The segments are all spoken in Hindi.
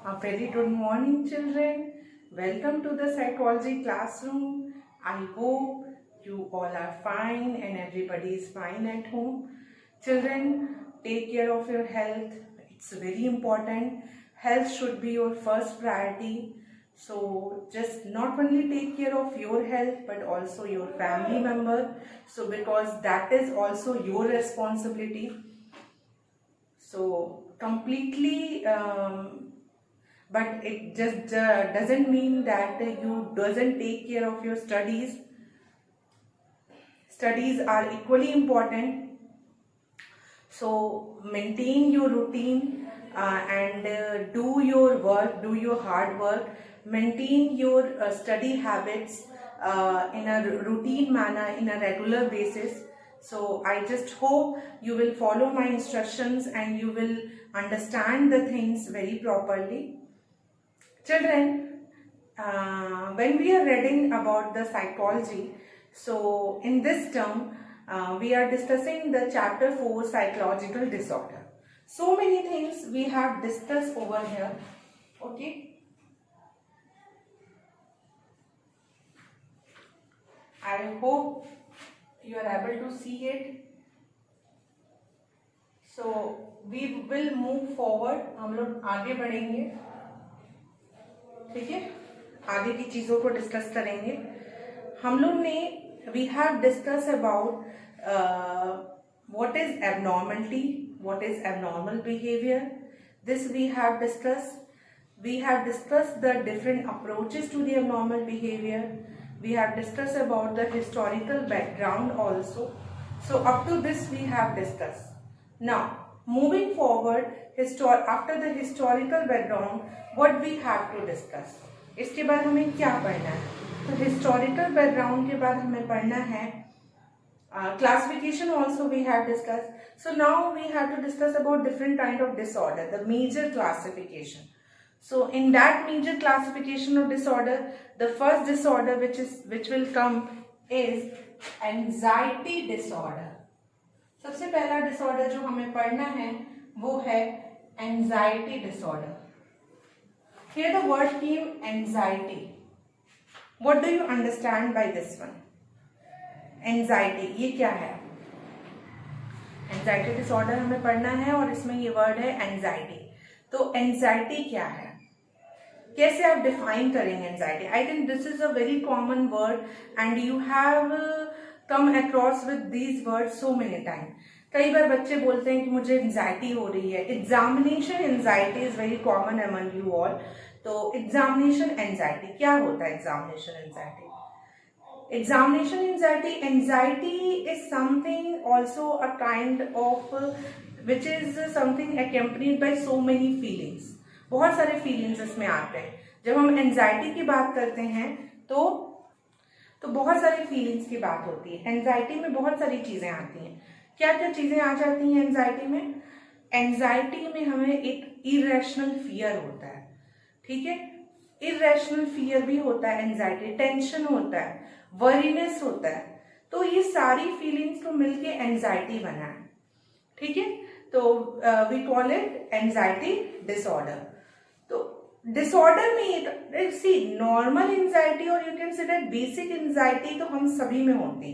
A very good morning, children. Welcome to the psychology classroom. I hope you all are fine and everybody is fine at home. Children, take care of your health. It's very important. Health should be your first priority. So just not only take care of your health but also your family member. So because that is also your responsibility. So completely but it just doesn't mean that you doesn't take care of your studies. Studies are equally important, so maintain your routine and do your work, do your hard work, maintain your study habits in a routine manner, in a regular basis. So I just hope you will follow my instructions and you will understand the things very properly. Children, when we are reading about the psychology, so in this term, we are discussing the chapter 4 psychological disorder. So many things we have discussed over here. Okay. I hope you are able to see it. So we will move forward. हम लोग आगे बढ़ेंगे. ठीक है, आगे की चीजों को डिस्कस करेंगे. हम लोग ने we have discuss about what is abnormality, what is abnormal behaviour. This we have discuss. We have discussed the different approaches to the abnormal behavior. We have discussed about the historical background also. So up to this we have discussed. Now moving forward, after the historical background, what we have to discuss. इसके बाद हमें क्या पढ़ना है? तो historical background के बाद हमें पढ़ना है classification also we have discussed. So now we have to discuss about different kind of disorder, the major classification. So in that major classification of disorder, the first disorder which will come is anxiety disorder. सबसे पहला disorder जो हमें पढ़ना है वो है anxiety disorder. Here the word came anxiety. What do you understand by this one? Anxiety, ये क्या है? Anxiety disorder हमें पढ़ना है और इसमें ये word है anxiety. तो anxiety क्या है? कैसे आप डिफाइन करेंगे anxiety? I think this is a very common word and you have come across with these word so many time. कई बार बच्चे बोलते हैं कि मुझे एंजाइटी हो रही है. Examination anxiety is very common among you all. तो एग्जामिनेशन एंजाइटी क्या होता है? Examination anxiety, examination anxiety, anxiety is something also a kind of which is something accompanied by so many feelings. बहुत सारे फीलिंग्स इसमें आते हैं. जब हम एंजाइटी की बात करते हैं तो बहुत सारी फीलिंग्स की बात होती है. एंजाइटी में बहुत सारी चीजें आती हैं. क्या क्या चीजें आ जाती हैं एंजाइटी में? एंजाइटी में हमें एक इरेशनल फियर होता है. ठीक है, इरेशनल फियर भी होता है एंजाइटी. टेंशन होता है, वरीनेस होता है. तो ये सारी फीलिंग्स को मिलके एंजाइटी बना है. ठीक है, तो we call it anxiety disorder. तो डिसऑर्डर में सी नॉर्मल एंजाइटी और you can say that basic anxiety तो हम सभी में होती.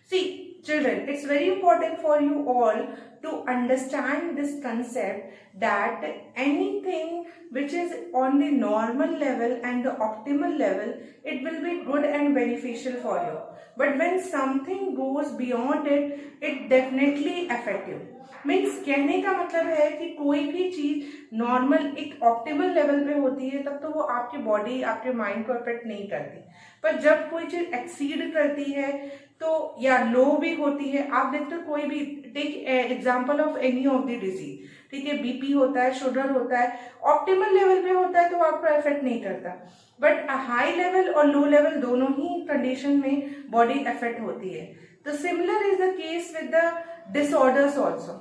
See children, it's very important for you all to understand this concept that anything which is on the normal level and the optimal level, it will be good and beneficial for you, but when something goes beyond it, it definitely affect you. Means कहने का मतलब है कि कोई भी चीज नॉर्मल एक ऑप्टिमल लेवल पे होती है तब तो वो आपके बॉडी, आपके माइंड को अफेक्ट नहीं करती. पर जब कोई चीज एक्सीड करती है तो या लो भी होती है. आप देखते हो कोई भी, take example of any of the disease. ठीक है, बीपी होता है, शुगर होता है, ऑप्टिमल लेवल पे होता है तो आपको इफेक्ट नहीं करता. बट हाई लेवल और लो लेवल दोनों ही कंडीशन में बॉडी इफेक्ट होती है. तो similar is the case with the disorders also.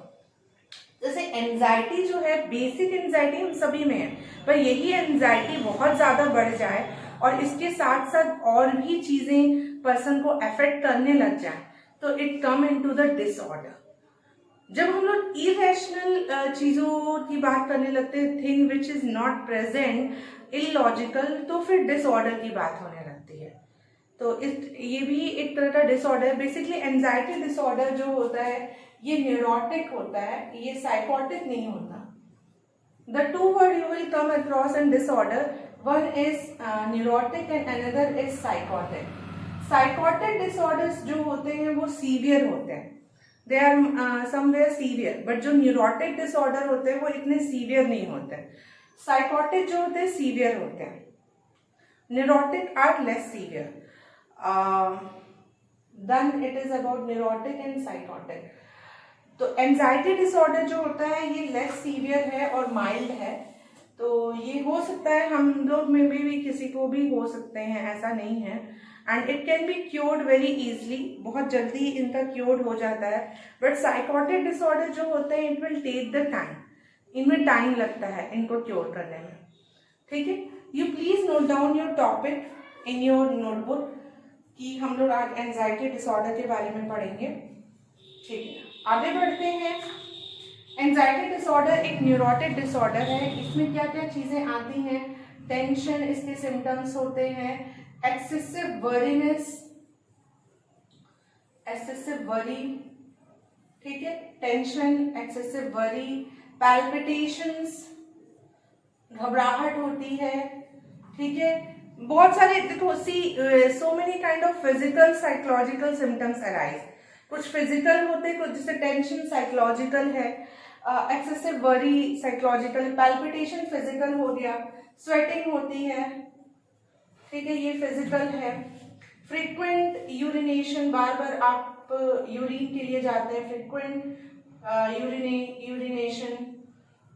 जैसे एंजाइटी जो है, बेसिक एंजाइटी हम सभी में है, पर यही एंजाइटी बहुत ज्यादा बढ़ जाए और इसके साथ साथ और भी चीजें पर्सन को अफेक्ट करने लग जाए तो it come into the disorder. जब हम लोग इरेशनल चीजों की बात करने लगते हैं, thing which is not present, illogical, तो फिर डिसऑर्डर की बात होने लगती है। तो ये भी एक तरह का डिसऑर्डर है। बेसिकली एंजाइटी डिसऑर्डर जो होता है ये न्यूरोटिक होता है, ये साइकोटिक नहीं होता। The two word you will come across in disorder, one is neurotic and another is psychotic. Psychotic disorders जो होते हैं वो सीवियर होते हैं, they are somewhere severe, but जो neurotic disorder होते हैं वो इतने सीवियर नहीं होते हैं। Psychotic जो होते हैं सीवियर होते हैं, neurotic are less severe. Then it is about neurotic and psychotic. तो एंजाइटी डिसऑर्डर जो होता है ये लेस सीवियर है और माइल्ड है। तो ये हो सकता है हम लोग में भी किसी को भी हो सकते हैं, ऐसा नहीं है। And it can be cured very easily, बहुत जल्दी इनका क्योर्ड हो जाता है। बट साइकोटिक डिसऑर्डर जो होते हैं it will take the time, इनमें टाइम लगता है इनको क्योर करने में। ठीक है, you please note down your topic in your notebook कि हम लोग आज एंजाइटी डिसऑर्डर के बारे में पढ़ेंगे। ठीक है, आगे बढ़ते हैं। एंजाइटी डिसऑर्डर एक न्यूरोटिक डिसऑर्डर है। इसमें क्या क्या चीजें आती हैं? टेंशन इसके सिम्टम्स होते हैं, एक्सेसिव वरीनेस, एक्सेसिव वरी, ठीक है, टेंशन, एक्सेसिव वरी, पैल्पिटेशंस, घबराहट होती है। ठीक है, बहुत सारे, देखो सो many kind of physical psychological symptoms arise. कुछ फिजिकल होते हैं, कुछ जैसे टेंशन साइकोलॉजिकल है, excessive worry psychological, palpitation physical हो गया, स्वेटिंग होती है, ठीक है, ये फिजिकल है। फ्रीक्वेंट यूरिनेशन, बार बार आप यूरिन के लिए जाते हैं, फ्रीक्वेंट यूरिनेशन,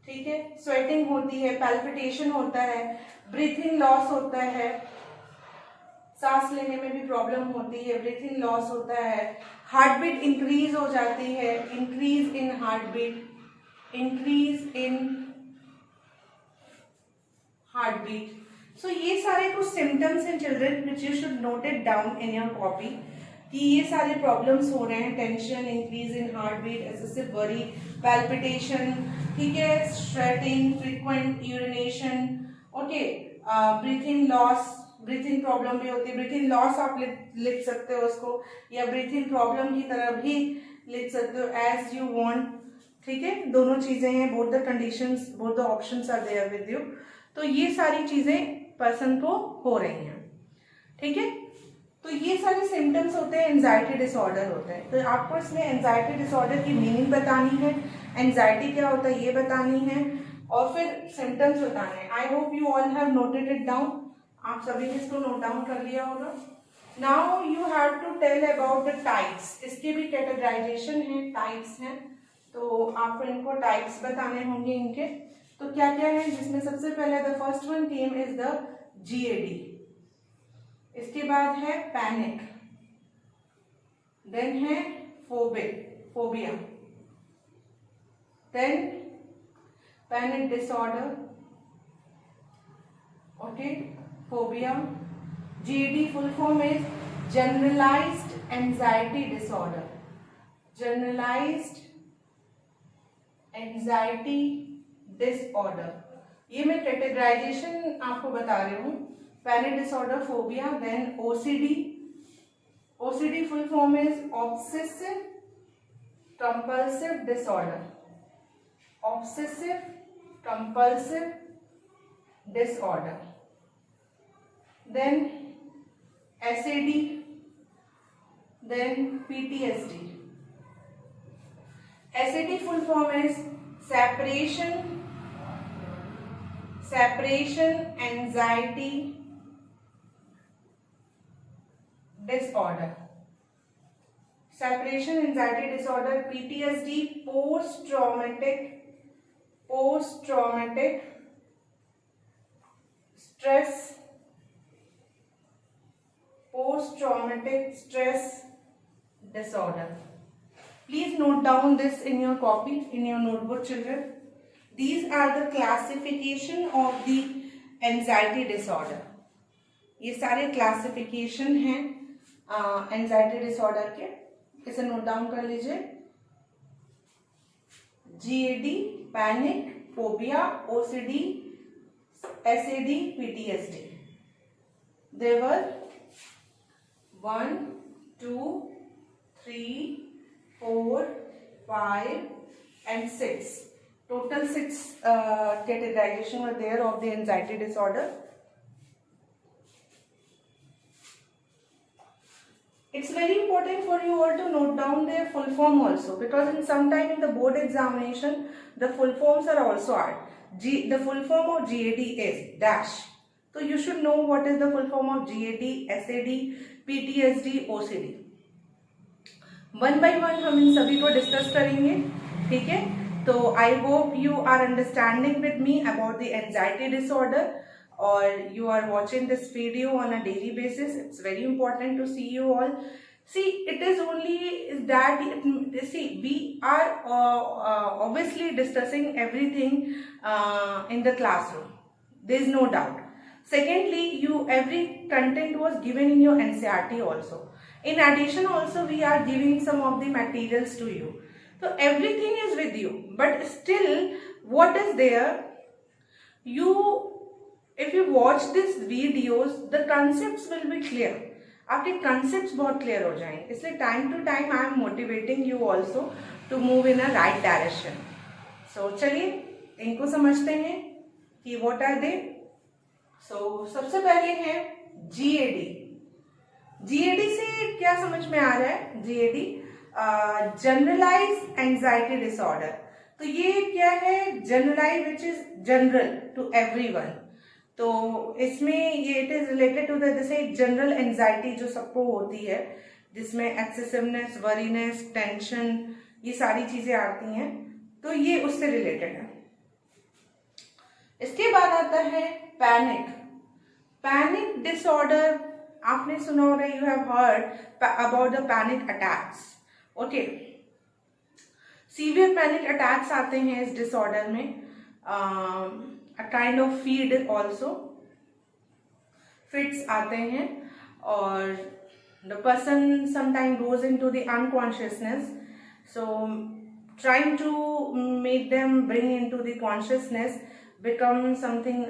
ठीक है, स्वेटिंग होती है, पैल्पिटेशन होता है, ब्रीथिंग लॉस होता है, सांस लेने में भी प्रॉब्लम होती है, ब्रीथिंग लॉस होता है, हार्ट बीट इंक्रीज हो जाती है, increase in heartbeat, increase in heartbeat. So ये सारे कुछ symptoms in children which you should note it down in your copy कि ये सारे प्रॉब्लम्स हो रहे हैं। Tension, increase in heartbeat, excessive worry, palpitation, ठीक है, sweating, frequent urination, okay, breathing loss, breathing problem भी होती है। ब्रीथिंग लॉस आप लिख सकते हो उसको, या ब्रीथिंग प्रॉब्लम की तरह भी लिख सकते हो, एज यू वांट। ठीक है, दोनों चीजें हैं, both the conditions, both the options are there with you. तो ये सारी चीजें पर्सन को हो रही हैं। ठीक है, तो ये सारे सिम्टम्स होते हैं, एंजाइटी डिसऑर्डर होते हैं। तो आपको इसमें एंजाइटी डिसऑर्डर की मीनिंग बतानी है, एंजाइटी क्या होता है ये बतानी है, और फिर सिम्टम्स बताने हैं। I hope you all have noted it down. आप सभी ने इसको नोट डाउन कर लिया होगा। Now you have to tell about the types. इसके भी कैटेगराइजेशन है, टाइप्स हैं, तो आपको इनको टाइप्स बताने होंगे इनके। तो क्या क्या है, जिसमें सबसे पहले the first one came is the GAD, इसके बाद है पैनिक, देन है phobia, then panic disorder, okay, phobia. GAD full form is generalised anxiety disorder, generalised anxiety disorder. ये मैं कैटेगराइजेशन आपको बता रही हूँ। Panic disorder, phobia, then OCD। OCD full form is obsessive compulsive disorder, obsessive compulsive disorder. Then SAD, then PTSD. SAD full form is separation anxiety disorder. Separation anxiety disorder. PTSD, post traumatic stress disorder. Please note down this in your copy, in your notebook, children. These are the classification of the anxiety disorder. ये सारे क्लासिफिकेशन हैं एंजाइटी डिसऑर्डर के, इसे नोट डाउन कर लीजिए। GAD, panic, phobia, OCD, SAD, PTSD. There were 1, 2, 3, 4, 5 and 6. Total 6 categorization were there of the anxiety disorder. It's very important for you all to note down their full form also, because in some time in the board examination the full forms are also asked. The full form of GAD is dash. So you should know what is the full form of GAD, SAD, PTSD, OCD. One by one हम इन सभी को डिस्कस करेंगे, ठीक है। तो I hope you are understanding with me about the anxiety disorder, और you are watching this video on a daily basis. It's very important to see you all. See, it is only that, see, we are obviously discussing everything in the classroom. There is no doubt. Secondly, every content was given in your NCERT also. In addition, also we are giving some of the materials to you. So everything is with you, but still, what is there? If you watch these videos, the concepts will be clear. आपके concepts बहुत clear हो जाएंगे. इसलिए time to time I am motivating you also to move in a right direction. So चलिए इनको समझते हैं कि what are they. So सबसे पहले है GAD. GAD से क्या समझ में आ रहा है? GAD generalized anxiety disorder. तो ये क्या है? Generalized, which is general to everyone. तो इसमें ये it is related to the जैसे जनरल एंजाइटी जो सबको होती है, जिसमें एक्सेसिवनेस, वरीनेस, टेंशन, ये सारी चीजें आती हैं, तो ये उससे रिलेटेड है. इसके बाद आता है पैनिक. पैनिक डिसऑर्डर आपने सुना होगा, you have heard about the panic attacks. Okay, severe panic attacks आते हैं इस डिसऑर्डर में. A kind of feed also, fits आते हैं, और the person sometimes goes into the unconsciousness. So trying to make them bring into the consciousness become something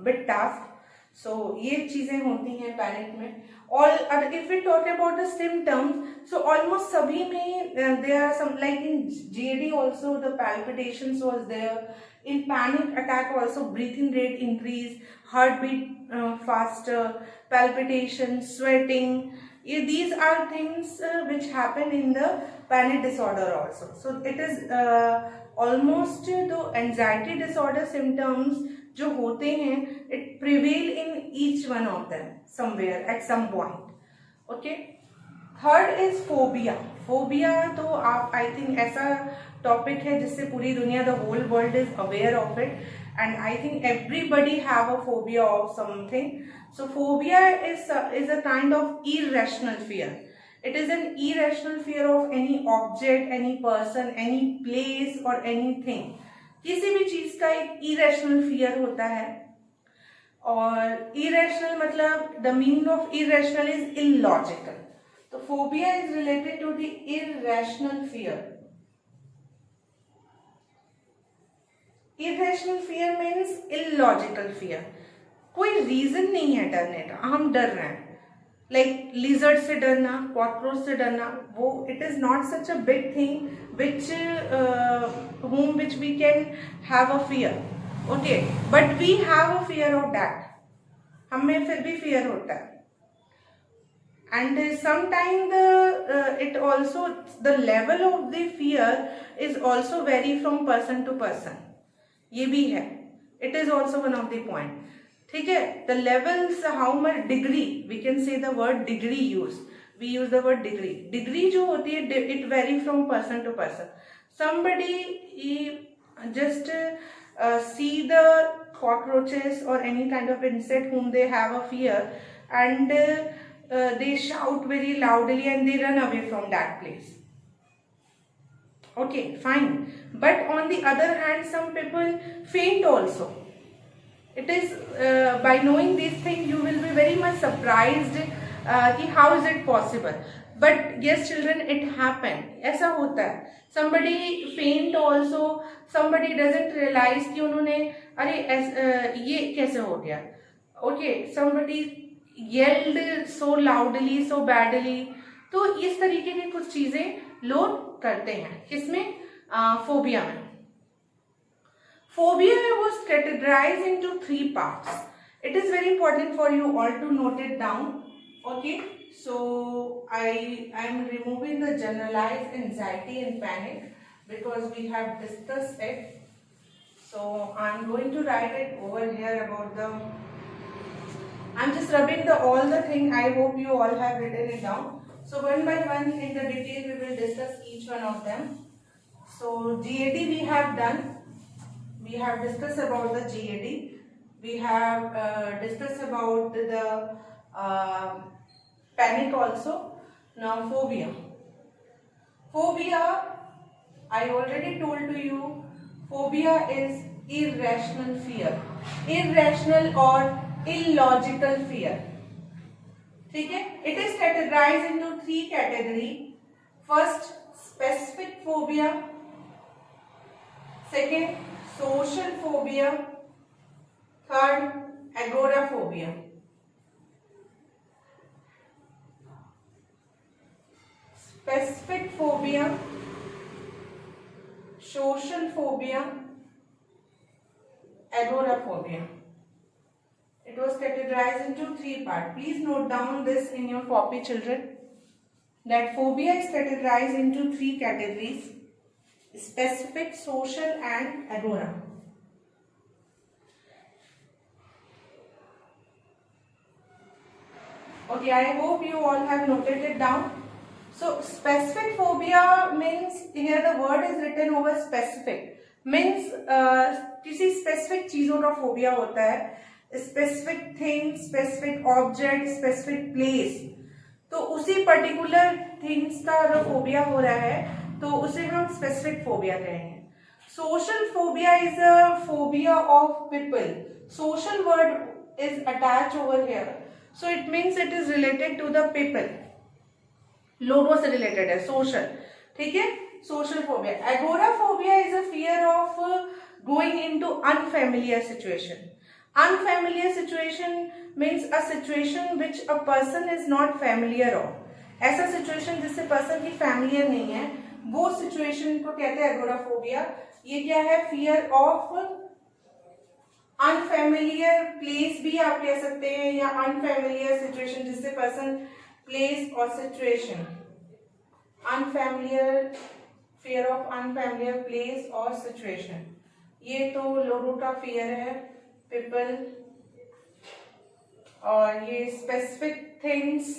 bit tough. So ये चीजें होती हैं पैनिक में. और if we talk about the symptoms, so almost सभी में there are some, like in GAD also the palpitations was there. In panic attack also breathing rate increase, heartbeat faster, palpitation, sweating. These are things which happen in the panic disorder also. So it is almost the anxiety disorder symptoms जो होते हैं, it prevail in each one of them somewhere at some point. Okay. Third is phobia. Phobia तो आप आई थिंक ऐसा टॉपिक है जिससे पूरी दुनिया, the whole world is aware of it, and I think everybody have a phobia of something. So phobia is a kind of irrational fear. It is an irrational fear of any object, any person, any place और एनीथिंग. किसी भी चीज का एक इरेशनल फियर होता है. और इरेशनल मतलब the meaning of irrational is illogical. तो phobia is related to the irrational fear. Irrational fear means illogical fear. कोई रीजन नहीं है डरने का, हम डर रहे हैं. लाइक लिजर्ड से डरना, कॉकरोच से डरना, वो it is not such a big thing which which we can have a fear. Okay, but we have a fear of that. हमें फिर भी फियर होता है. And sometimes it also, the level of the fear is also vary from person to person. ये भी है. It is also one of the point. ठीक है. The levels, how much degree, we can say the word degree used. We use the word degree. Degree जो होती है, it vary from person to person. Somebody just see the cockroaches or any kind of insect whom they have a fear, and they shout very loudly and they run away from that place. Okay, fine. But on the other hand, some people faint also. It is by knowing these things you will be very much surprised how is it possible. But yes children, it happen, ऐसा होता है. somebody faint also, somebody doesn't realize कि उन्होंने अरे ये कैसे हो गया. okay, somebody yelled so loudly, so badly. तो इस तरीके की कुछ चीजें लोग करते हैं. किसमें? फोबिया में. Phobia was categorized into 3 parts. It is very important for you all to note it down. Okay, so I am removing the generalized anxiety and panic because we have discussed it. So I am going to write it over here about the. I am just rubbing all the thing. I hope you all have written it down. So one by one in the detail we will discuss each one of them. So GAD we have done. We have discussed about the GAD. We have discussed about the panic also. Now phobia. Phobia, I already told to you, phobia is irrational fear. Irrational or illogical fear. ठीक है? It is categorized into 3 categories. First, specific phobia. Second, social phobia. Third, agoraphobia. Specific phobia, social phobia, agoraphobia. It was categorized into 3 parts. Please note down this in your copy, children. That phobia is categorized into 3 categories: specific, social and agora. Okay, I hope you all have noted it down. So specific phobia means, here the word is written over specific, means किसी specific चीजों का phobia होता है, specific thing, specific object, specific place. तो उसी particular things का अगर phobia हो रहा है तो उसे हम specific phobia कहेंगे. Social phobia is a phobia of people. Social word is attached over here, so it means it is related to the people. लोगों से रिलेटेड है, सोशल. ठीक है, social phobia. Agoraphobia is a fear of going into unfamiliar situation. Unfamiliar situation means a situation which a person is not familiar of. ऐसा सिचुएशन जिससे पर्सन की फैमिलियर नहीं है, वो सिचुएशन को कहते हैं एगोराफोबिया. ये क्या है? फियर ऑफ अनफेमिलियर प्लेस भी आप कह सकते हैं, या अनफेमिलियर सिचुएशन जिससे person, place or situation. Unfamiliar, fear of unfamiliar place or situation. ये तो लोगों का fear है, people. और ये specific things,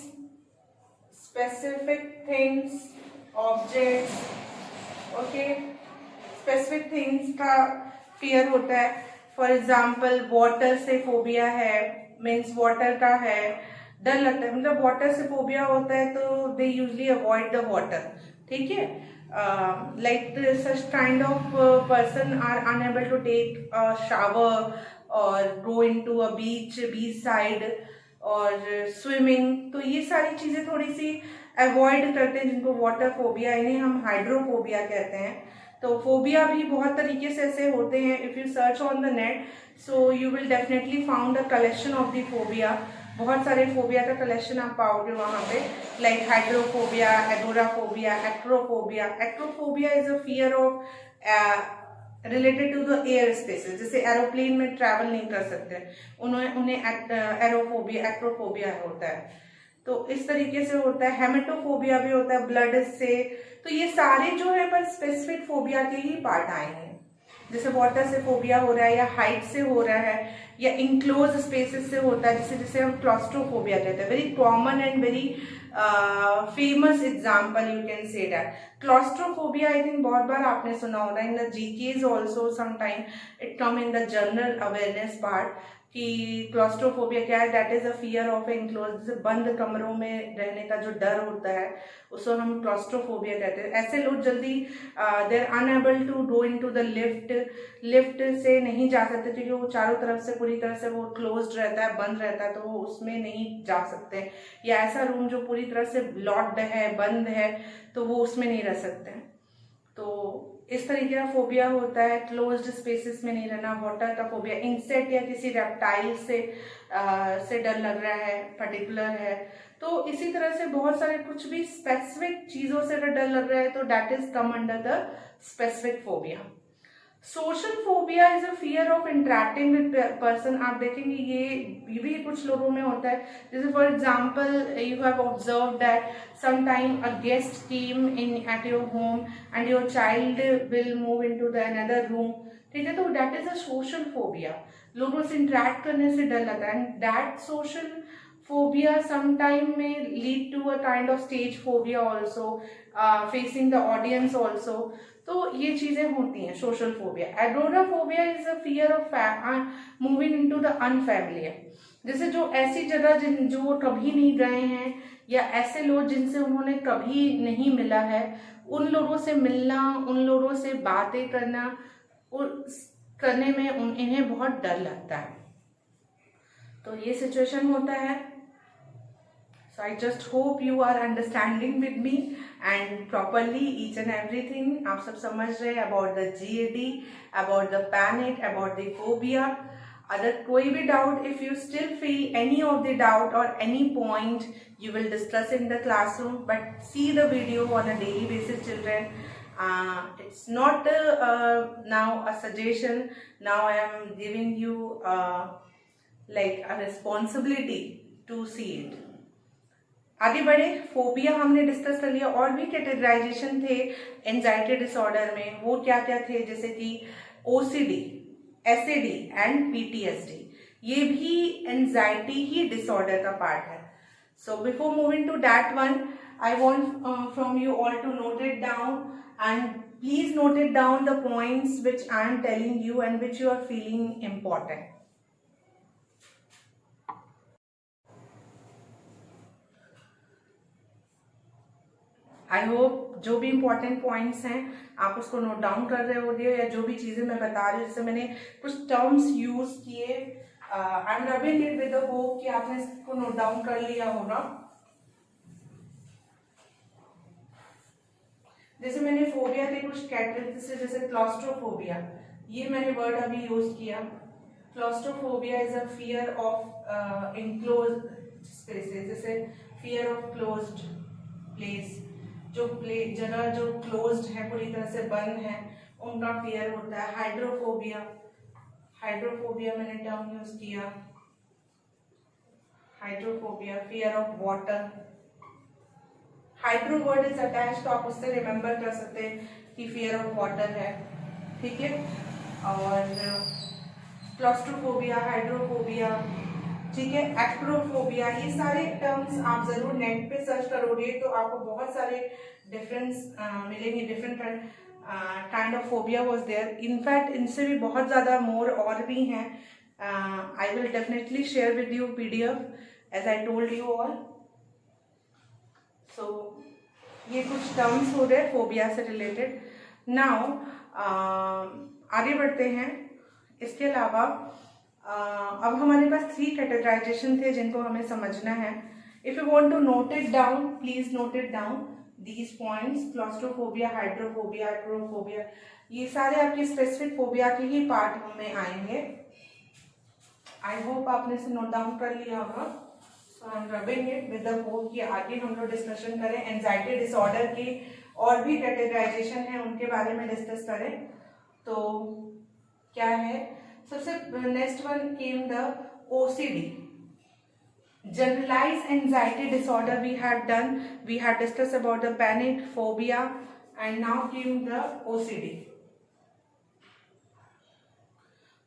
objects, okay, specific things का fear होता है. For example, water से phobia है, means water का है, डर लगता है. मतलब वाटर से फोबिया होता है तो they usually avoid the water. ठीक है, like such kind of person are unable to take a shower और go into a beach side और स्विमिंग. तो ये सारी चीजें थोड़ी सी अवॉइड करते हैं जिनको वाटर फोबिया, इन्हें हम हाइड्रोफोबिया कहते हैं. तो फोबिया भी बहुत तरीके से ऐसे होते हैं. If you search on the net, so you will definitely found a collection of the phobia. बहुत सारे फोबिया का कलेक्शन आप पाओगे वहाँ पे, like hydrophobia, agoraphobia, acrophobia. Acrophobia is a fear of related to the air spaces. जैसे एरोप्लेन में ट्रैवल नहीं कर सकते, उन्हें एरोफोबिया, एक्ट्रोफोबिया होता है. तो इस तरीके से होता है. हेमेटोफोबिया भी होता है ब्लड से. तो ये सारे जो है पर स्पेसिफिक फोबिया के ही पार्ट आएंगे. जैसे वाटर से फोबिया हो रहा है, या हाइट से हो रहा है, या इंक्लोज स्पेसेस से होता है, जिसे हम क्लॉस्ट्रोफोबिया कहते हैं. Very common and very famous example you can say that. Claustrophobia I think बहुत बार आपने सुना होगा. In the GKs also sometime it come in the general awareness part कि क्लॉस्ट्रोफोबिया क्या है. That is a fear of enclose, जैसे बंद कमरों में रहने का जो डर होता है उसको हम क्लॉस्ट्रोफोबिया कहते हैं. ऐसे लोग जल्दी they are unable to go into the lift से नहीं जा सकते क्योंकि वो चारों तरफ से पूरी पूरी तरह से वो क्लोज्ड रहता है, बंद रहता है, तो वो उसमें नहीं जा सकते, या ऐसा रूम जो पूरी तरह से लॉक्ड है, बंद है, तो वो उसमें नहीं रह सकते हैं। तो इस तरीके का फोबिया होता है। क्लोज्ड स्पेसेस में नहीं रहना, वाटर का फोबिया, इंसेक्ट या किसी रेप्टाइल से डर लग रहा है, पर्टिकुलर है। तो इसी तरह से बहुत सारे कुछ भी स्पेसिफिक चीजों से अगर डर लग रहा है तो that is come under the specific phobia. Social phobia is a fear of interacting with person. आप देखेंगे ये भी कुछ लोगों में होता है। जैसे for example you have observe that sometime a guest came in at your home and your child will move into the another room, ठीक है, तो that is a social phobia. लोगों से इंटरेक्ट करने से डर लगता है, and that social phobia sometime may lead to a kind of stage phobia also, facing the audience also। तो ये चीजें होती हैं social phobia. Agoraphobia is a fear of moving into the unfamiliar. जैसे जो ऐसी जगह जो कभी नहीं गए हैं, या ऐसे लोग जिनसे उन्होंने कभी नहीं मिला है, उन लोगों से मिलना, उन लोगों से बातें करना करने में इन्हें बहुत डर लगता है। तो ये सिचुएशन होता है। So I just hope you are understanding with me and properly each and everything आप सब समझ रहे हैं about the GAD, about the panic, about the phobia। अगर कोई भी doubt, if you still feel any of the doubt or any point, you will discuss in the classroom, but see the video on a daily basis, children। It's not now a suggestion, now I am giving you like a responsibility to see it। आगे बढ़े। फोबिया हमने डिस्कस कर लिया, और भी कैटेगराइजेशन थे एंजाइटी डिसऑर्डर में। वो क्या क्या थे, जैसे कि ओसीडी, एसएडी एंड पीटीएसडी। ये भी एंजाइटी ही डिसऑर्डर का पार्ट है। So before moving to that one, I want from you all to note it down, and please note it down the points which I am telling you and which you are feeling important. I hope जो भी इम्पोर्टेंट पॉइंट्स हैं आप उसको नोट डाउन कर रहे होगे, या जो भी चीजें मैं बता रही हूँ, जैसे मैंने कुछ टर्म्स यूज किए, आई am rubbing it with the hope कि आपने इसको नोट डाउन कर लिया होगा। जैसे मैंने फोबिया के कुछ कैटेगरी, जैसे क्लॉस्ट्रोफोबिया, ये मैंने वर्ड अभी यूज किया। Claustrophobia is a fear of enclose spaces, जैसे फियर ऑफ क्लोज्ड प्लेस, जो जगह जो क्लोज्ड है, पूरी तरह से बंद है, उनका फियर होता है। हाइड्रोफोबिया, हाइड्रोफोबिया मैंने टर्म यूज किया। Hydrophobia, fear of water. Hydro word is attach, तो आप उससे रिमेम्बर कर सकते हैं कि फियर ऑफ वाटर है, ठीक है। और क्लॉस्ट्रोफोबिया, हाइड्रोफोबिया, ठीक है, एक्रोफोबिया, ये सारे टर्म्स आप जरूर नेट पे सर्च करोगे तो आपको बहुत सारे डिफरेंस मिलेंगे। Different kind of phobia was there. In fact इनसे भी बहुत ज़्यादा मोर और भी हैं। I will definitely share with you PDF as I told you all. So ये कुछ टर्म्स हो गए फोबिया से रिलेटेड। नाउ आगे बढ़ते हैं। इसके अलावा अब हमारे पास 3 कैटेगराइजेशन थे जिनको हमें समझना है। If you want to note it down, please note it down these points. Claustrophobia, hydrophobia, acrophobia, ये सारे आपके स्पेसिफिक फोबिया के ही पार्ट में आएंगे। आई होप आपने इसे नोट डाउन कर लिया होगा। So I am rubbing it with the hope कि आगे हम लोग डिस्कशन करें, एंजाइटी डिसऑर्डर की और भी कैटेगराइजेशन है उनके बारे में डिस्कस करें। तो क्या है, सबसे next one came the OCD, generalized anxiety disorder we have done, we have discussed about the panic, phobia, and now came the OCD.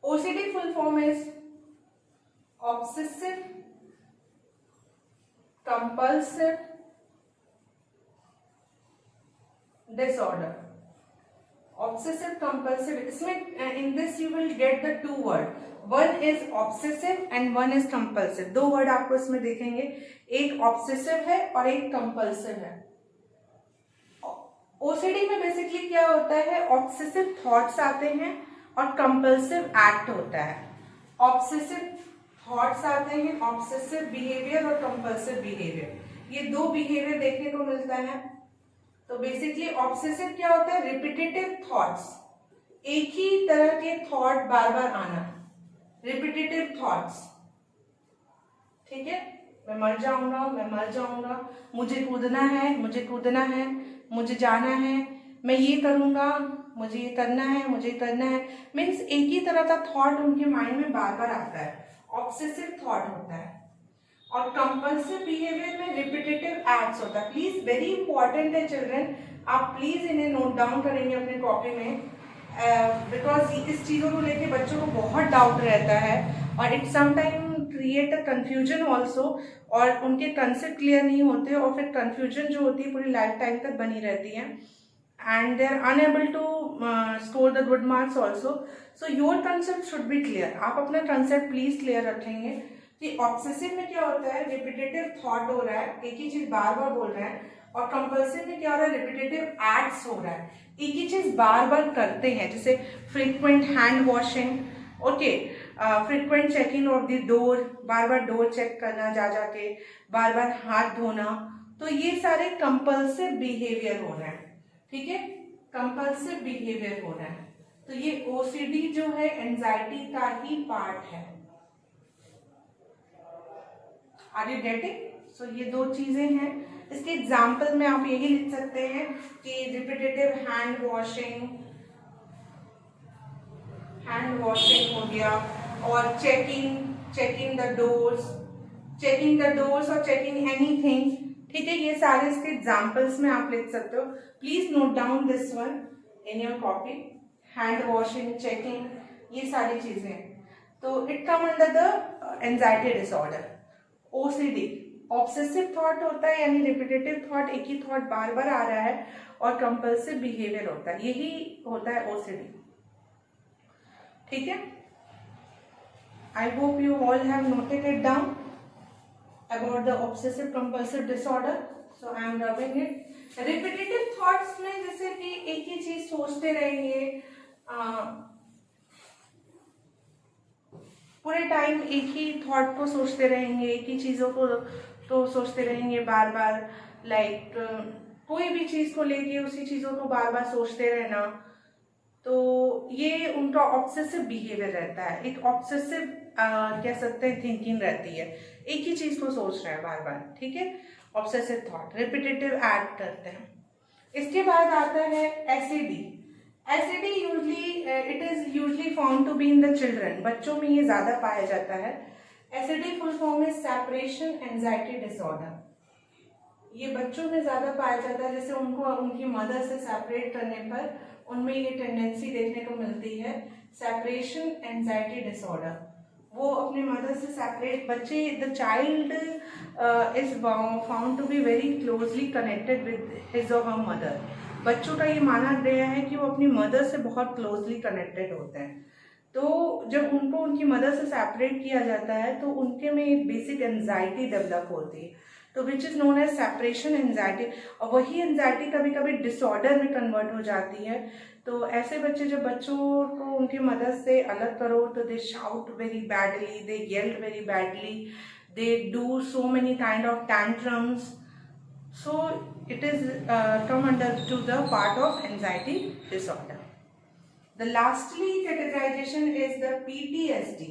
OCD full form is obsessive compulsive disorder। Obsessive compulsive, इसमें in this you will get the 2 word, one is obsessive and one is compulsive. 2 word आपको इसमें देखेंगे, एक ऑब्सेसिव है और एक कंपल्सिव है। OCD में बेसिकली क्या होता है, ऑब्सेसिव थॉट्स आते हैं और कंपल्सिव एक्ट होता है। ऑब्सेसिव थॉट्स आते हैं, ऑब्सेसिव बिहेवियर और कंपल्सिव बिहेवियर, ये दो बिहेवियर देखने को मिलता है। तो बेसिकली ऑब्सेसिव क्या होता है, रिपीटेटिव थॉट्स, एक ही तरह के थॉट बार बार आना, रिपीटेटिव थॉट्स, ठीक है, मैं मर जाऊंगा, मैं मर जाऊंगा, मुझे कूदना है, मुझे कूदना है, मुझे जाना है, मैं ये करूंगा, मुझे ये करना है, मुझे करना है, मीन्स एक ही तरह का थॉट उनके माइंड में बार बार आता है, ऑब्सेसिव थॉट होता है। और कंपल्सिव बिहेवियर में रिपीटेटिव एक्ट्स होता है। प्लीज वेरी इंपॉर्टेंट है चिल्ड्रन, आप प्लीज इन्हें नोट डाउन करेंगे अपने कॉपी में, बिकॉज इस चीज़ों को लेके बच्चों को बहुत डाउट रहता है और it sometime create a confusion also, और उनके कंसेप्ट क्लियर नहीं होते और फिर कंफ्यूजन जो होती है पूरी लाइफ टाइम तक बनी रहती है, and they are unable to score the good marks also. So your concept should be clear. आप अपना concept please clear रखेंगे कि ऑब्सेसिव में क्या होता है, रिपीटेटिव थॉट हो रहा है, एक ही चीज बार बार बोल रहे हैं, और कंपल्सिव में क्या हो रहा है, रिपीटेटिव एक्ट्स हो रहा है, एक ही चीज बार बार करते हैं, जैसे frequent hand washing, okay, frequent checking of the door, बार बार डोर चेक करना जा जाके, बार बार हाथ धोना, तो ये सारे कंपल्सिव बिहेवियर हो रहे हैं, ठीक है, कंपल्सिव बिहेवियर हो रहा है। तो ये ओसीडी जो है एंजाइटी का ही पार्ट है। Are you getting? सो ये दो चीजें हैं। इसके एग्जाम्पल में आप यही लिख सकते हैं कि रिपीटेटिव हैंड वॉशिंग हो गया, और चेकिंग द डोर्स और चेकिंग एनीथिंग, ठीक है, ये सारे इसके एग्जाम्पल्स में आप लिख सकते हो। Please note down this one in your copy, hand washing, checking, ये सारी चीजें। तो it come under the anxiety disorder. OCD obsessive thought होता है, यानी रिपीटेटिव थॉट, एक ही थॉट बार बार आ रहा है, और कंपल्सिव बिहेवियर होता है, यही होता है ओसीडी, ठीक है। आई hope you all have noted it down about the obsessive compulsive disorder, so I am rubbing it. Repetitive thoughts में जैसे कि एक ही चीज सोचते रहेंगे, पूरे टाइम एक ही थॉट को सोचते रहेंगे, एक ही चीजों को तो सोचते रहेंगे बार बार, लाइक कोई भी चीज को लेके उसी चीजों को बार बार सोचते रहना, तो ये उनका ऑब्सेसिव बिहेवियर रहता है, एक ऑब्सेसिव कह सकते हैं थिंकिंग रहती है, एक ही चीज को सोच रहे हैं बार बार, ठीक है, ऑब्सेसिव थॉट, रिपीटेटिव एक्ट करते हैं। इसके बाद आता है SAD. SAD it is usually found to be in the children, बच्चों में ये ज्यादा पाया जाता है। SAD full form is separation anxiety disorder, ये बच्चों में ज्यादा पाया जाता है, जैसे उनको उनकी मदर से सेपरेट करने पर उनमें ये टेंडेंसी देखने को मिलती है, सेपरेशन एंजाइटी डिसऑर्डर, वो अपने मदर से सेपरेट, बच्चे, the child is found to be very closely connected with his or her mother, बच्चों का ये माना गया है कि वो अपनी मदर से बहुत क्लोजली कनेक्टेड होते हैं। तो जब उनको उनकी मदर से सेपरेट किया जाता है तो उनके में एक बेसिक एंजाइटी डेवलप होती है, तो which is known as separation anxiety, और वही एंजाइटी कभी कभी डिसऑर्डर में कन्वर्ट हो जाती है। तो ऐसे बच्चे, जब बच्चों को उनकी मदर से अलग करो तो they shout very badly, they yelled very badly, they do so many kind of tantrums, so it is come under to the part of anxiety disorder. The lastly categorization is the PTSD.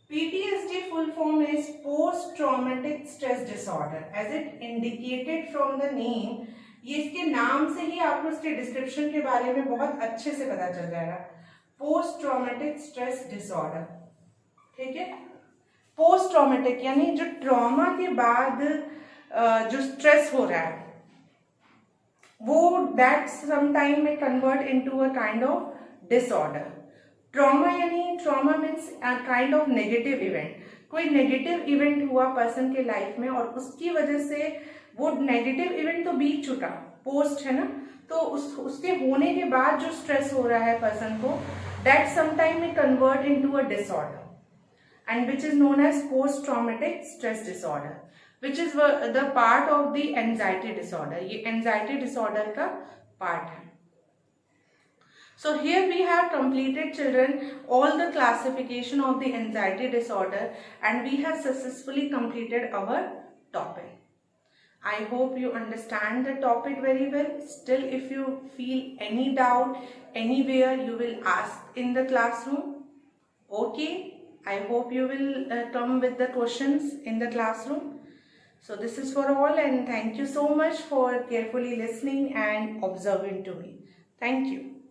PTSD full form is post traumatic stress disorder, as it indicated from the name. ये इसके नाम से ही आपको इसके डिस्क्रिप्शन के बारे में बहुत अच्छे से पता चल जाएगा, पोस्ट ट्रॉमेटिक स्ट्रेस डिसऑर्डर, ठीक है। पोस्ट ट्रॉमेटिक यानी जो ट्रॉमा के बाद जो स्ट्रेस हो रहा है वो दैट समटाइम में convert into a kind of disorder. Trauma यानी trauma means a kind of negative event, कोई नेगेटिव इवेंट हुआ पर्सन के लाइफ में और उसकी वजह से वो नेगेटिव इवेंट तो बीत चुका, पोस्ट है ना, तो उसके होने के बाद जो स्ट्रेस हो रहा है पर्सन को, दैट समटाइम में convert into a disorder and which is known as post traumatic stress disorder, which is the part of the anxiety disorder. ये anxiety disorder का part है। So here we have completed, children, all the classification of the anxiety disorder, and we have successfully completed our topic. I hope you understand the topic very well. Still, if you feel any doubt anywhere, you will ask in the classroom. Okay, I hope you will come with the questions in the classroom. So this is for all, and thank you so much for carefully listening and observing to me. Thank you.